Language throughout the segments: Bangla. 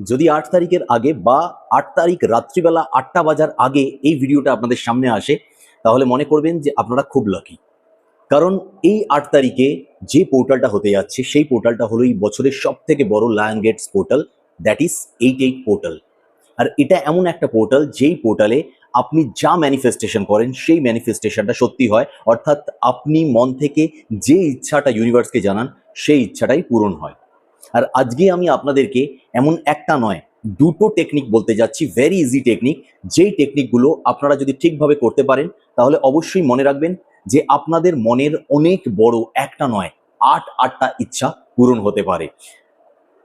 যদি ৮ তারিখের আগে বা ৮ তারিখ রাত্রিবেলা ৮টা বাজার আগে এই ভিডিওটা আপনাদের সামনে আসে, তাহলে মনে করবেন যে আপনারা খুব লাকি। কারণ এই ৮ তারিখে যে পোর্টালটা হতে যাচ্ছে সেই পোর্টালটা হলো এই বছরের সবথেকে বড় lion gates portal, that is 88 portal. আর এটা এমন একটা পোর্টাল যেই পোর্টালে আপনি যা ম্যানিফেস্টেশন করেন সেই ম্যানিফেস্টেশনটা সত্যি হয়, অর্থাৎ আপনি মন থেকে যে ইচ্ছাটা ইউনিভার্সকে জানান সেই ইচ্ছাটাই পূরণ হয়। আর আজকে আমি আপনাদেরকে এমন একটা নয়, দুটো টেকনিক বলতে যাচ্ছি, ভেরি ইজি টেকনিক। যেই টেকনিকগুলো আপনারা যদি ঠিকভাবে করতে পারেন তাহলে অবশ্যই মনে রাখবেন যে আপনাদের মনের অনেক বড় একটা নয়, আটটা ইচ্ছা পূরণ হতে পারে।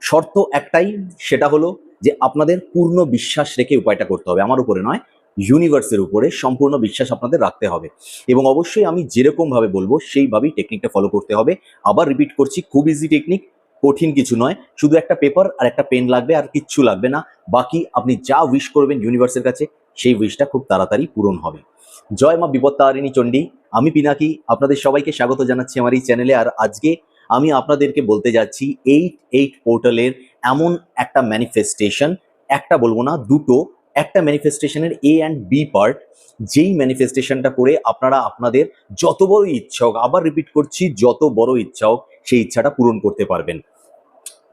শর্ত একটাই, সেটা হলো যে আপনাদের পূর্ণ বিশ্বাস রেখে উপায়টা করতে হবে। আমার উপরে নয়, ইউনিভার্সের উপরে সম্পূর্ণ বিশ্বাস আপনাদের রাখতে হবে এবং অবশ্যই আমি যেরকম ভাবে বলবো সেইভাবেই টেকনিকটা ফলো করতে হবে। আবার রিপিট করছি, খুব ইজি টেকনিক, কঠিন কিছু নয়। শুধু একটা পেপার আর একটা পেন লাগবে, আর কিচ্ছু লাগবে না। বাকি আপনি যা উইশ করবেন ইউনিভার্সের কাছে, সেই উইশটা খুব তাড়াতাড়ি পূরণ হবে। জয় মা বিপত্তারিণী চণ্ডী। আমি পিনাকি, আপনাদের সবাইকে স্বাগত জানাচ্ছি আমার এই চ্যানেলে। আর আজকে আমি আপনাদেরকে বলতে যাচ্ছি 88 পোর্টালের এমন একটা ম্যানিফেস্টেশন, একটা বলবো না, দুটো। একটা ম্যানিফেস্টেশনের এ অ্যান্ড বি পার্ট, যেই ম্যানিফেস্টেশনটা করে আপনারা আপনাদের যত বড় ইচ্ছা হোক, আবার রিপিট করছি, যত বড় ইচ্ছা হোক সেই ইচ্ছাটা পূরণ করতে পারবেন।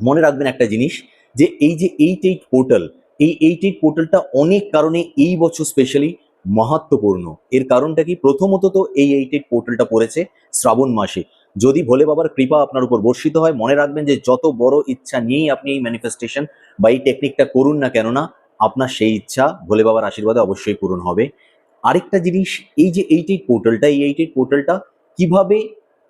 মনে রাখবেন একটা জিনিস, যে এই যে 88 পোর্টাল, এই 88 পোর্টালটা অনেক কারণে এই বছর স্পেশালি মহত্বপূর্ণ। এর কারণটা কি? প্রথমত তো এই 88 পোর্টালটা পড়েছে শ্রাবণ মাসে। যদি ভোলে বাবার কৃপা আপনার উপর বর্ষিত হয়, মনে রাখবেন যে যত বড় ইচ্ছা নিয়েই আপনি এই ম্যানিফেস্টেশন বা এই টেকনিকটা করুন না কেন, না আপনার সেই ইচ্ছা ভোলে বাবার আশীর্বাদে অবশ্যই পূরণ হবে। আরেকটা জিনিস, এই যে 88 পোর্টালটা, এই 88 পোর্টালটা কিভাবে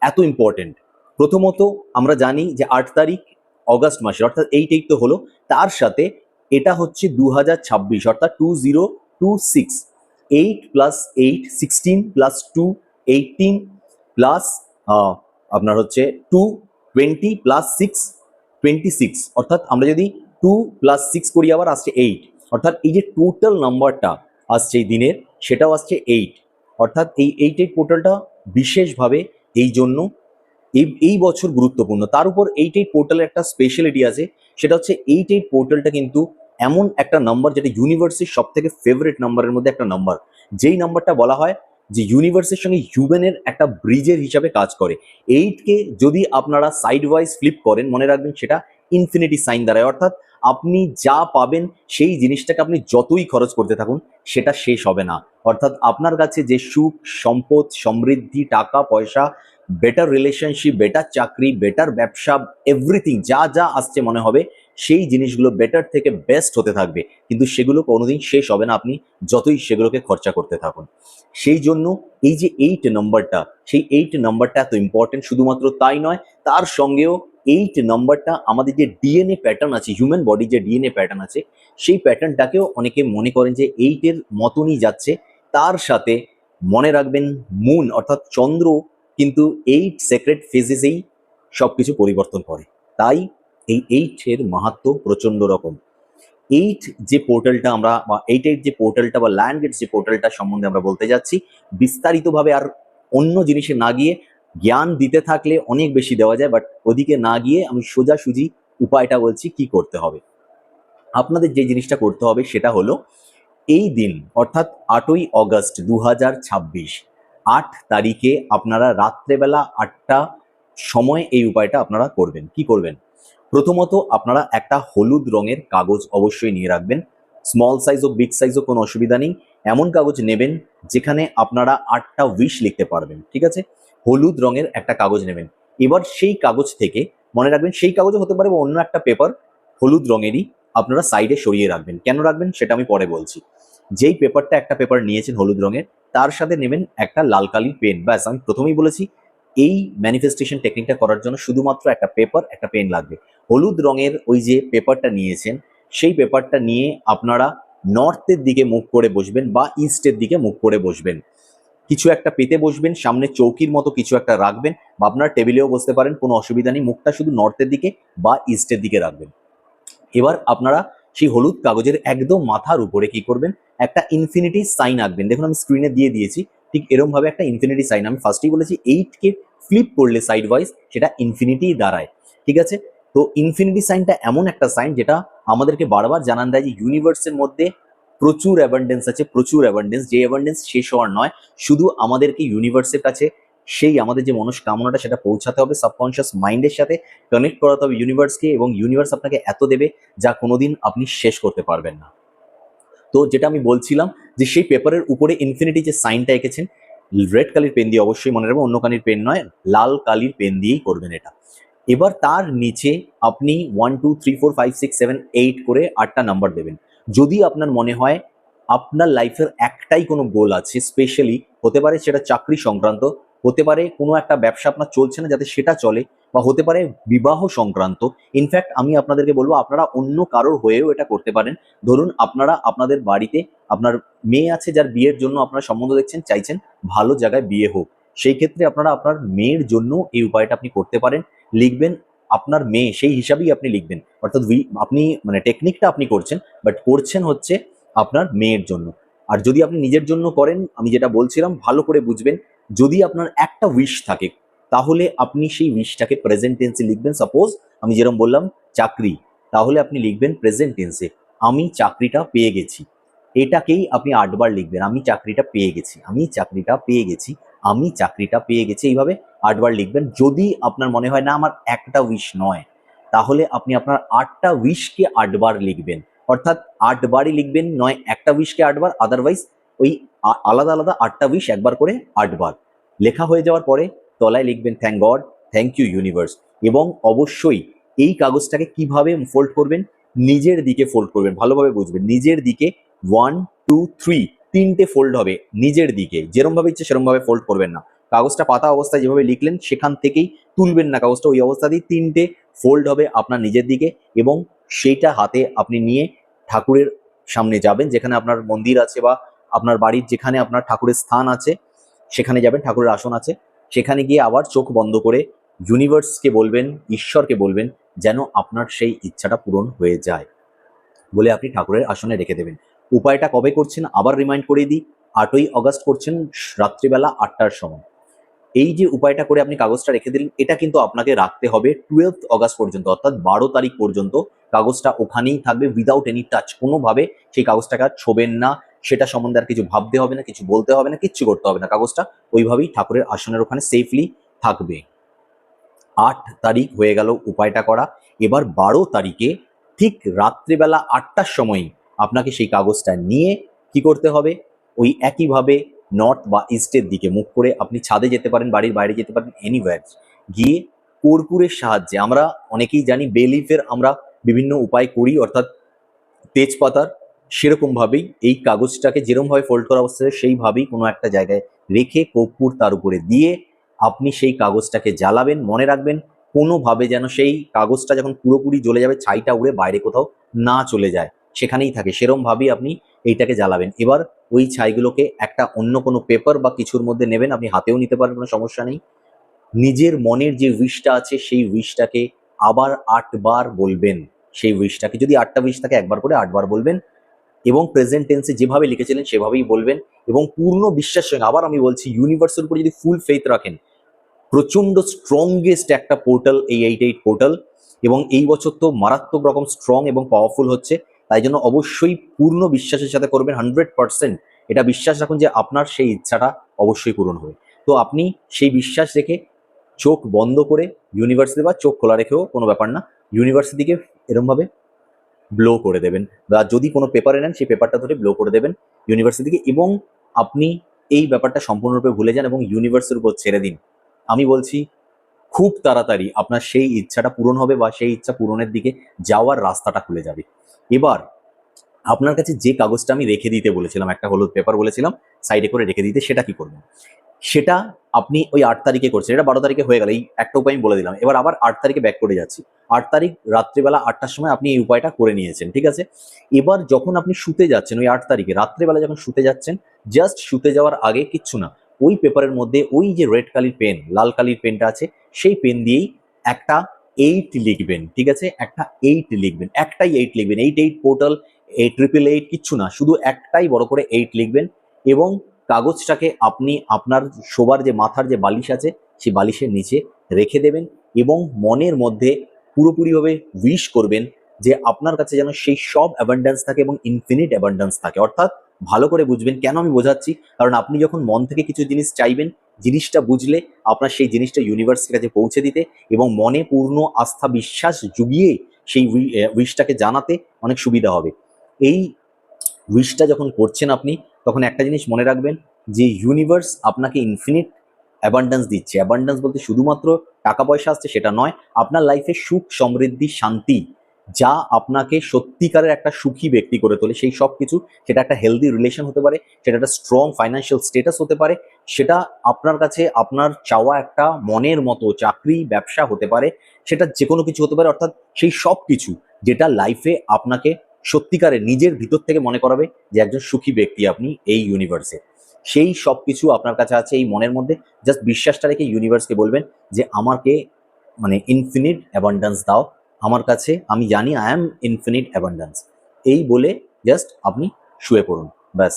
এত ইম্পর্টেন্ট? প্রথমত আমরা জানি যে ৮ তারিখ অগাস্ট মাসের, অর্থাৎ 88 তো হলো, তার সাথে এটা হচ্ছে 2026, অর্থাৎ 2026। 8 প্লাস 8 16 প্লাস 2 18 প্লাস আপনার হচ্ছে 2 20 প্লাস 6 26, অর্থাৎ আমরা যদি 2 প্লাস 6 করি আবার আসছে 8, অর্থাৎ এই যে টোটাল নাম্বারটা আসছে এই দিনের, সেটাও আসছে 8। অর্থাৎ এই 88 পোর্টালটা বিশেষভাবে এই জন্য এই বছর গুরুত্বপূর্ণ। তার উপর 88 পোর্টালের একটা স্পেশালিটি আছে, সেটা হচ্ছে 88 পোর্টালটা কিন্তু এমন একটা নাম্বার যেটা ইউনিভার্সের সব থেকে ফেভারিট নাম্বারের মধ্যে একটা নাম্বার। যেই নাম্বারটা বলা হয় যে ইউনিভার্সের সঙ্গে হিউম্যানের একটা ব্রিজের হিসাবে কাজ করে। 8কে যদি আপনারা সাইড ওয়াইজ ফ্লিপ করেন, মনে রাখবেন সেটা ইনফিনিটি সাইন দ্বারায়, অর্থাৎ আপনি যা পাবেন সেই জিনিসটাকে আপনি যতই খরচ করতে থাকুন সেটা শেষ হবে না। অর্থাৎ আপনার কাছে যে সুখ, সম্পদ, সমৃদ্ধি, টাকা পয়সা, বেটার রিলেশনশিপ, বেটার চাকরি, বেটার ব্যবসা, এভরিথিং যা যা আসছে মনে হবে সেই জিনিসগুলো বেটার থেকে বেস্ট হতে থাকবে, কিন্তু সেগুলো কোনোদিন শেষ হবে না আপনি যতই সেগুলোকে খরচা করতে থাকুন। সেই জন্য এই যে 8 নাম্বারটা, সেই 8 নাম্বারটা এত ইম্পর্টেন্ট। শুধুমাত্র তাই নয়, তার সঙ্গেও 8 নাম্বারটা আমাদের যে ডিএনএ প্যাটার্ন আছে, হিউম্যান বডির যে ডিএনএ প্যাটার্ন আছে, সেই প্যাটার্নটাকেও অনেকে মনে করেন যে 8-এর মতনই যাচ্ছে। তার সাথে মনে রাখবেন মুন অর্থাৎ চন্দ্র কিন্তু 8 সেক্রেট ফেজেসেই সবকিছু পরিবর্তন করে। তাই এই 8-এর মাহাত্ম্য প্রচন্ড রকম। 8 যে পোর্টালটা আমরা, বা 88 যে পোর্টালটা বা লায়ন গেটস যে পোর্টালটা সম্বন্ধে আমরা বলতে যাচ্ছি, বিস্তারিতভাবে আর অন্য জিনিসে না গিয়ে, জ্ঞান দিতে থাকলে অনেক বেশি দেওয়া যায়, বাট ওদিকে না গিয়ে আমি সোজাসুজি উপায়টা বলছি কি করতে হবে। আপনাদের যে জিনিসটা করতে হবে সেটা হলো, এই দিন অর্থাৎ 8ই অগস্ট 2026, 8 তারিখে আপনারা রাত্রেবেলা 8টা সময় এই উপায়টা আপনারা করবেন। কি করবেন? প্রথমত আপনারা একটা হলুদ রঙের কাগজ অবশ্যই নিয়ে রাখবেন। স্মল সাইজ হোক বিগ সাইজ হোক কোনো অসুবিধা নেই, এমন কাগজ নেবেন যেখানে আপনারা 8টা উইশ লিখতে পারবেন। ঠিক আছে? হলুদ রঙের একটা কাগজ নেবেন। এবার সেই কাগজ থেকে মনে রাখবেন, সেই কাগজও হতে পারে বা অন্য একটা পেপার হলুদ রঙেরই আপনারা সাইডে সরিয়ে রাখবেন। কেন রাখবেন সেটা আমি পরে বলছি। যেই পেপারটা, একটা পেপার নিয়েছেন হলুদ রঙের, তার সাথে নেবেন একটা লাল কালির পেন। ব্যাস, আমি প্রথমেই বলেছি এই ম্যানিফেস্টেশন টেকনিকটা করার জন্য শুধুমাত্র একটা পেপার, একটা পেন লাগবে। হলুদ রঙের ওই যে পেপারটা নিয়েছেন, সেই পেপারটা নিয়ে আপনারা নর্থের দিকে মুখ করে বসবেন বা ইস্টের দিকে মুখ করে বসবেন। কিছু একটা পেতে বসবেন, সামনে চৌকির মতো কিছু একটা রাখবেন, বা আপনার টেবিলেও বসতে পারেন, কোনো অসুবিধা নেই। মুখটা শুধু নর্থের দিকে বা ইস্টের দিকে রাখবেন। এবার আপনারা সেই হলুদ কাগজের একদম মাথার উপরে কি করবেন, একটা ইনফিনিটি সাইন আঁকবেন। দেখুন আমি স্ক্রিনে দিয়ে দিয়েছি, ঠিক এরকম ভাবে একটা ইনফিনিটি সাইন। আমি ফার্স্টেই বলেছি 8কে ফ্লিপ করলে সাইড ওয়াইজ সেটা ইনফিনিটি দাঁড়ায়। ঠিক আছে? তো ইনফিনিটি সাইনটা এমন একটা সাইন যেটা আমাদেরকে বারবার জানান দেয় যে ইউনিভার্সের মধ্যে প্রচুর অ্যাবান্ডেন্স আছে, প্রচুর অ্যাবান্ডেন্স, যে অ্যাবান্ডেন্স শেষ হওয়ার নয়, শুধু আমাদেরকে ইউনিভার্সের কাছে সেই আমাদের যে মনস্কামনাটা সেটা পৌঁছাতে হবে, সাবকনশিয়াস মাইন্ডের সাথে কানেক্ট করাতে হবে ইউনিভার্সকে, এবং ইউনিভার্স আপনাকে এত দেবে যা কোনোদিন আপনি শেষ করতে পারবেন না। তো যেটা আমি বলছিলাম যে সেই পেপারের উপরে ইনফিনিটি যে সাইনটা এঁকেছেন, রেড কালির পেন দিয়ে অবশ্যই মনে রাখবেন, অন্য কালির পেন নয়, লাল কালির পেন দিয়েই করবেন এটা। এবার তার নিচে আপনি 1 2 3 4 5 6 7 8 করে 8টা নাম্বার দেবেন। যদি আপনার মনে হয় আপনার লাইফের একটাই কোনো গোল আছে, স্পেশালি হতে পারে সেটা চাকরি সংক্রান্ত, হতে পারে কোনো একটা ব্যবসা আপনার চলছে না যাতে সেটা চলে, বা হতে পারে বিবাহ সংক্রান্ত। ইনফ্যাক্ট আমি আপনাদেরকে বলবো আপনারা অন্য কারোর হয়েও এটা করতে পারেন। ধরুন আপনারা আপনাদের বাড়িতে আপনার মেয়ে আছে যার বিয়ের জন্য আপনারা সম্বন্ধ দেখছেন, চাইছেন ভালো জায়গায় বিয়ে হোক, সেই ক্ষেত্রে আপনারা আপনার মেয়ের জন্য এই উপায়টা আপনি করতে পারেন। লিখবেন আপনার মেয়ে, সেই হিসাবেই আপনি লিখবেন, অর্থাৎ আপনি মানে টেকনিকটা আপনি করছেন, বাট করছেন হচ্ছে আপনার মেয়ের জন্য। আর যদি আপনি নিজের জন্য করেন, আমি যেটা বলছিলাম ভালো করে বুঝবেন, যদি আপনার একটা উইশ থাকে তাহলে আপনি সেই উইশটাকে প্রেজেন্ট টেন্সে লিখবেন। সাপোজ আমি যেরকম বললাম চাকরি, তাহলে আপনি লিখবেন প্রেজেন্ট টেন্সে আমি চাকরিটা পেয়ে গেছি। এটাকেই আপনি 8বার লিখবেন, আমি চাকরিটা পেয়ে গেছি, আমি চাকরিটা পেয়ে গেছি, আমি চাকরিটা পেয়ে গেছি, এইভাবে 8বার লিখবেন। যদি আপনার মনে হয় না আমার একটা উইশ নয়, তাহলে আপনি আপনার 8টা উইশকে 8বার লিখবেন, অর্থাৎ 8বারই লিখবেন, নয় একটা উইশকে 8বার, আদারওয়াইজ ওই আলাদা আলাদা 8টা উইশ একবার করে 8বার। লেখা হয়ে যাওয়ার পরে তলায় লিখবেন thank God, thank you universe. এবং অবশ্যই এই কাগজটাকে কিভাবে ফোল্ড করবেন, নিজের দিকে ফোল্ড করবেন, ভালোভাবে বুঝবেন, নিজের দিকে 1 2 3 তিনটে ফোল্ড হবে নিজের দিকে, যেরকম ভাবে ইচ্ছে সেরকম ভাবে ফোল্ড করবেন না। কাগজটা পাতা অবস্থায় যেভাবে লিখলেন সেখান থেকেই তুলবেন না কাগজটা, ওই অবস্থাতেই তিনটে ফোল্ড হবে আপনার নিজের দিকে, এবং সেইটা হাতে আপনি নিয়ে ঠাকুরের সামনে যাবেন, যেখানে আপনার মন্দির আছে বা আপনার বাড়ির যেখানে আপনার ঠাকুরের স্থান আছে সেখানে যাবেন, ঠাকুরের আসন আছে, সেখানে গিয়ে আবার চোখ বন্ধ করে ইউনিভার্সকে বলবেন, ঈশ্বরকে বলবেন যেন আপনার সেই ইচ্ছাটা পূরণ হয়ে যায়, বলে আপনি ঠাকুরের আসনে রেখে দেবেন। উপায়টা কবে করছেন আবার রিমাইন্ড করে দিই, 8ই অগস্ট করছেন রাত্রিবেলা 8টার সময়। এই যে উপায়টা করে আপনি কাগজটা রেখে দিলেন, এটা কিন্তু আপনাকে রাখতে হবে 12 অগস্ট পর্যন্ত, অর্থাৎ 12 তারিখ পর্যন্ত কাগজটা ওখানেই থাকবে উইদাউট এনি টাচ। কোনোভাবে সেই কাগজটাকে আর ছোবেন না, সেটা সম্বন্ধে আর কিছু ভাবতে হবে না, কিছু বলতে হবে না, কিচ্ছু করতে হবে না, কাগজটা ওইভাবেই ঠাকুরের আসনের ওখানে সেফলি থাকবে। 8 তারিখ হয়ে গেল উপায়টা করা। এবার 12 তারিখে ঠিক রাত্রিবেলা 8টার সময় আপনাকে সেই কাগজটা নিয়ে কি করতে হবে, ওই একইভাবে নর্থ বা ইস্টের দিকে মুখ করে আপনি ছাদে যেতে পারেন, বাড়ির বাইরে যেতে পারেন, এনিওয়্যার গিয়ে কর্পূরের সাহায্যে, আমরা অনেকেই জানি বে লিফের আমরা বিভিন্ন উপায় করি, অর্থাৎ তেজপাতার, সেরকমভাবেই এই কাগজটাকে যেরকমভাবে ফোল্ড করা অবস্থায় সেইভাবেই কোনো একটা জায়গায় রেখে কর্পূর তার উপরে দিয়ে আপনি সেই কাগজটাকে জ্বালাবেন। মনে রাখবেন কোনোভাবে যেন সেই কাগজটা যখন পুরোপুরি জ্বলে যাবে ছাইটা উড়ে বাইরে কোথাও না চলে যায়, সেখানেই থাকে, সেরকমভাবেই আপনি এইটাকে জ্বালাবেন। এবার ওই ছাইগুলোকে একটা অন্য কোনো পেপার বা কিছুর মধ্যে নেবেন, আপনি হাতেও নিতে পারেন, কোনো সমস্যা নেই। নিজের মনের যে উইশটা আছে সেই উইশটাকে আবার 8বার বলবেন। সেই উইশটাকে যদি 8টা উইশ থাকে একবার করে 8বার বলবেন, এবং প্রেজেন্ট টেন্সে যেভাবে লিখেছিলেন সেভাবেই বলবেন, এবং পূর্ণ বিশ্বাসের সঙ্গে, আবার আমি বলছি, ইউনিভার্সের উপরে যদি ফুল ফেথ রাখেন, প্রচন্ড স্ট্রংগেস্ট একটা পোর্টাল এই 88 পোর্টাল, এবং এই বছর তো মারাত্মক রকম স্ট্রং এবং পাওয়ারফুল হচ্ছে, তাই জন্য অবশ্যই পূর্ণ বিশ্বাসের সাথে করবেন, 100% এটা বিশ্বাস রাখুন যে আপনার সেই ইচ্ছাটা অবশ্যই পূরণ হবে। তো আপনি সেই বিশ্বাস রেখে চোখ বন্ধ করে ইউনিভার্সিটি, বা চোখ খোলা রেখেও কোনো ব্যাপার না, ইউনিভার্সিটিকে এরমভাবে ব্লো করে দেবেন, বা যদি কোনো পেপারে নেন সেই পেপারটা ধরে ব্লো করে দেবেন ইউনিভার্সিটিকে, এবং আপনি এই ব্যাপারটা সম্পূর্ণরূপে ভুলে যান এবং ইউনিভার্সের উপর ছেড়ে দিন। আমি বলছি খুব তাড়াতাড়ি আপনার সেই ইচ্ছাটা পূরণ হবে, বা সেই ইচ্ছা পূরণের দিকে যাওয়ার রাস্তাটা খুলে যাবে। এবার আপনার কাছে যে কাগজটা আমি রেখে দিতে বলেছিলাম, একটা হলুদ পেপার বলেছিলাম সাইডে করে রেখে দিতে, সেটা কি করবেন, সেটা আপনি ওই 8 তারিখে করছেন, এটা 12 তারিখে হয়ে গেল, এই একটা উপায় আমি বলে দিলাম। এবার আবার 8 তারিখে ব্যাক করে যাচ্ছি। 8 তারিখ রাত্রিবেলা 8টার সময় আপনি এই উপায়টা করে নিয়েছেন, ঠিক আছে। এবার যখন আপনি শুতে যাচ্ছেন ওই 8 তারিখে রাত্রিবেলা যখন শুতে যাচ্ছেন, জাস্ট শুতে যাওয়ার আগে কিচ্ছু না, ওই পেপারের মধ্যে ওই যে রেড কালির পেন, লাল কালির পেনটা আছে, সেই পেন দিয়েই একটা 8 লিখবেন, ঠিক আছে, একটা 8 লিখবেন, একটাই 8 লিখবেন, 88 পোর্টাল, 888 কিচ্ছু না, শুধু একটাই বড় করে 8 লিখবেন, এবং কাগজটাকে আপনি আপনার শোবার যে মাথার যে বালিশ আছে সেই বালিশের নিচে রেখে দেবেন, এবং মনের মধ্যে পুরোপুরিভাবে উইশ করবেন যে আপনার কাছে যেন সেই সব অ্যাবান্ডেন্স থাকে এবং ইনফিনিট অ্যাবান্ডেন্স থাকে। অর্থাৎ ভালো করে বুঝবেন কেন আমি বোঝাচ্ছি, কারণ আপনি যখন মন থেকে কিছু জিনিস চাইবেন, জিনিসটা বুঝলে আপনার সেই জিনিসটা ইউনিভার্সের কাছে পৌঁছে দিতে এবং মনে পূর্ণ আস্থা বিশ্বাস জুগিয়ে সেই উইশটাকে জানাতে অনেক সুবিধা হবে। এই উইশটা যখন করছেন আপনি, তখন একটা জিনিস মনে রাখবেন যে ইউনিভার্স আপনাকে ইনফিনিট অ্যাবান্ডেন্স দিচ্ছে। অ্যাবান্ডেন্স বলতে শুধুমাত্র টাকা পয়সা আসছে সেটা নয়, আপনার লাইফে সুখ সমৃদ্ধি শান্তি যা আপনাকে সত্যিকারের একটা সুখী ব্যক্তি করে তোলে, সেই সব কিছু, সেটা একটা হেলদি রিলেশন হতে পারে, সেটা একটা স্ট্রং ফাইন্যান্সিয়াল স্টেটাস হতে পারে, সেটা আপনার কাছে আপনার চাওয়া একটা মনের মতো চাকরি ব্যবসা হতে পারে, সেটা যে কোনো কিছু হতে পারে। অর্থাৎ সেই সব কিছু যেটা লাইফে আপনাকে সত্যিকারের নিজের ভিতর থেকে মনে করাবে যে একজন সুখী ব্যক্তি আপনি এই ইউনিভার্সে, সেই সব কিছু আপনার কাছে আছে এই মনের মধ্যে। জাস্ট বিশ্বাসটা রেখে ইউনিভার্সকে বলবেন যে আমাকে মানে ইনফিনিট অ্যাবান্ডেন্স দাও আমার কাছে, আমি জানি আই অ্যাম ইনফিনিট অ্যাবান্ডেন্স। এই বলে জাস্ট আপনি শুয়ে পড়ুন, ব্যাস,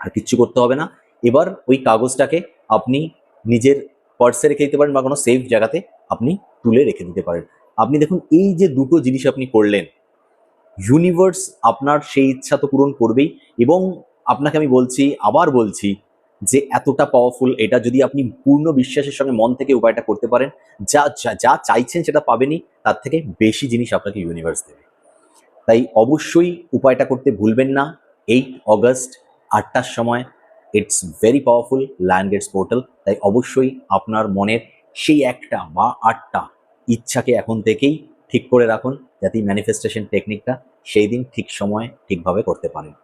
আর কিচ্ছু করতে হবে না। এবার ওই কাগজটাকে আপনি নিজের পার্সে রেখে দিতে পারেন বা কোনো সেফ জায়গাতে আপনি তুলে রেখে দিতে পারেন। আপনি দেখুন এই যে দুটো জিনিস আপনি করলেন, ইউনিভার্স আপনার সেই ইচ্ছা তো পূরণ করবেই, এবং আপনাকে আমি বলছি, আবার বলছি, যে এতটা পাওয়ারফুল এটা, যদি আপনি পূর্ণ বিশ্বাসের সঙ্গে মন থেকে উপায়টা করতে পারেন, যা যা যা চাইছেন সেটা পাবেনই, তার থেকে বেশি জিনিস আপনাকে ইউনিভার্স দেবে। তাই অবশ্যই উপায়টা করতে ভুলবেন না। 8 অগস্ট 8টার সময়, it's very powerful lion gates portal. তাই অবশ্যই আপনার মনের সেই একটা বা 8টা ইচ্ছাকে এখন থেকেই ঠিক করে রাখুন, যাতে ম্যানিফেস্টেশন টেকনিকটা সেই দিন ঠিক সময়ে ঠিকভাবে করতে পারেন।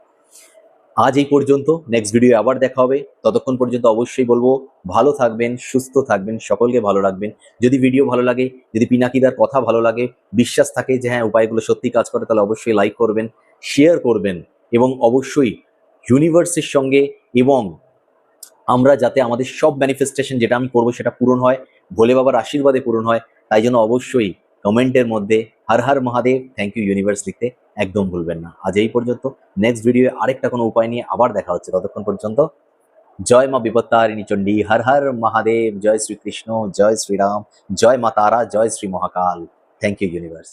আজ এই পর্যন্ত, নেক্সট ভিডিও আবার দেখা হবে। ততক্ষণ পর্যন্ত অবশ্যই বলবো ভালো থাকবেন, সুস্থ থাকবেন, সকলকে ভালো রাখবেন। যদি ভিডিও ভালো লাগে, যদি পিনাকিদার কথা ভালো লাগে, বিশ্বাস থাকে যে হ্যাঁ উপায়গুলো সত্যি কাজ করে, তাহলে অবশ্যই লাইক করবেন, শেয়ার করবেন, এবং অবশ্যই ইউনিভার্সের সঙ্গে, এবং আমরা যাতে আমাদের সব ম্যানিফেস্টেশন যেটা আমি করবো সেটা পূরণ হয়, ভোলে বাবার আশীর্বাদে পূরণ হয়, তাই জন্য অবশ্যই কমেন্টের মধ্যে Har Har Mahadev, thank you universe লিখতে একদম ভুলবেন না। আজ এই পর্যন্ত, নেক্সট ভিডিওয়ে আরেকটা কোনো উপায় নিয়ে আবার দেখা হচ্ছে। ততক্ষণ পর্যন্ত জয় মা বিপত্তারিণী চণ্ডী, হর হর মহাদেব, জয় শ্রীকৃষ্ণ, জয় শ্রীরাম, জয় মা তারা, জয় Shri Mahakal. Thank you universe.